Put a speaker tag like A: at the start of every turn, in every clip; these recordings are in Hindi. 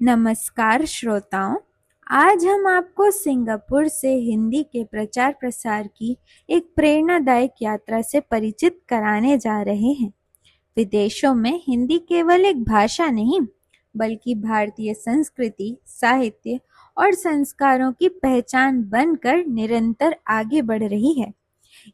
A: नमस्कार श्रोताओं, आज हम आपको सिंगापुर से हिंदी के प्रचार प्रसार की एक प्रेरणादायक यात्रा से परिचित कराने जा रहे हैं। विदेशों में हिंदी केवल एक भाषा नहीं, बल्कि भारतीय संस्कृति, साहित्य और संस्कारों की पहचान बनकर निरंतर आगे बढ़ रही है।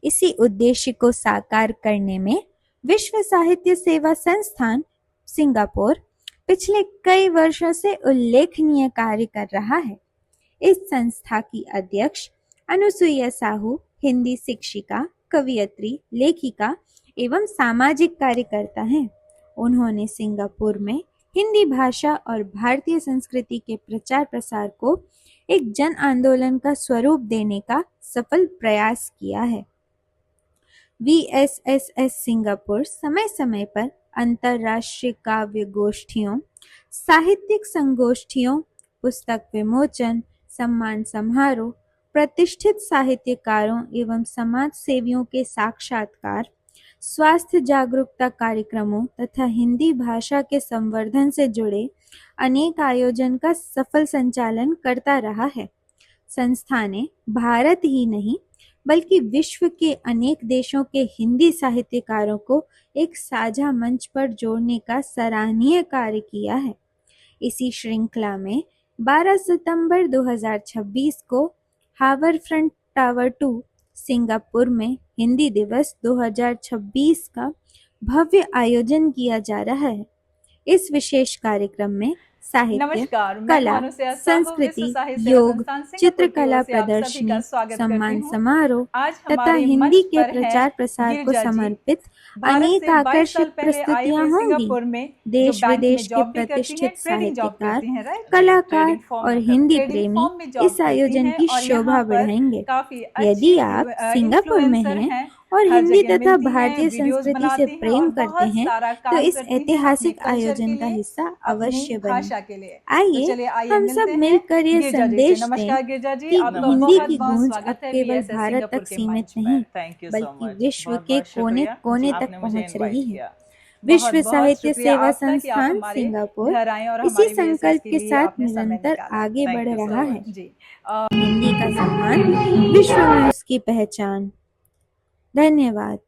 A: इसी उद्देश्य को साकार करने में विश्व साहित्य सेवा संस्थान सिंगापुर पिछले कई वर्षों से उल्लेखनीय कार्य कर रहा है। इस संस्था की अध्यक्ष अनुसुईया साहू हिंदी शिक्षिका, कवयित्री, लेखिका एवं सामाजिक कार्यकर्ता हैं। उन्होंने सिंगापुर में हिंदी भाषा और भारतीय संस्कृति के प्रचार प्रसार को एक जन आंदोलन का स्वरूप देने का सफल प्रयास किया है। VSSS सिंगापुर समय समय पर अंतर्राष्ट्रीय काव्य गोष्ठियों, साहित्यिक संगोष्ठियों, पुस्तक विमोचन, सम्मान समारोह, प्रतिष्ठित साहित्यकारों एवं समाज सेवियों के साक्षात्कार, स्वास्थ्य जागरूकता कार्यक्रमों तथा हिंदी भाषा के संवर्धन से जुड़े अनेक आयोजन का सफल संचालन करता रहा है। संस्था ने भारत ही नहीं बल्कि विश्व के अनेक देशों के हिंदी साहित्यकारों को एक साझा मंच पर जोड़ने का सराहनीय कार्य किया है। इसी श्रृंखला में 12 सितंबर 2026 को हावर फ्रंट टावर 2 सिंगापुर में हिंदी दिवस 2026 का भव्य आयोजन किया जा रहा है। इस विशेष कार्यक्रम में साहित्य, कला, संस्कृति, योग, चित्रकला प्रदर्शनी, सम्मान समारोह तथा हिंदी के प्रचार प्रसार को समर्पित अनेक आकर्षक प्रस्तुतियां होंगी। देश विदेश के प्रतिष्ठित साहित्यकार, कलाकार और हिंदी प्रेमी इस आयोजन की शोभा बढ़ाएंगे। यदि आप सिंगापुर में हैं और हिंदी तथा भारतीय संस्कृति से प्रेम करते हैं तो इस ऐतिहासिक आयोजन का हिस्सा अवश्य बनें। आइए हम सब मिलकर ये संदेश दें कि हिंदी की गूंज अब केवल भारत तक सीमित नहीं, बल्कि विश्व के कोने कोने तक पहुंच रही है। विश्व साहित्य सेवा संस्थान सिंगापुर इसी संकल्प के साथ निरंतर आगे बढ़ रहा है। हिंदी का सम्मान, विश्व में उसकी पहचान। धन्यवाद।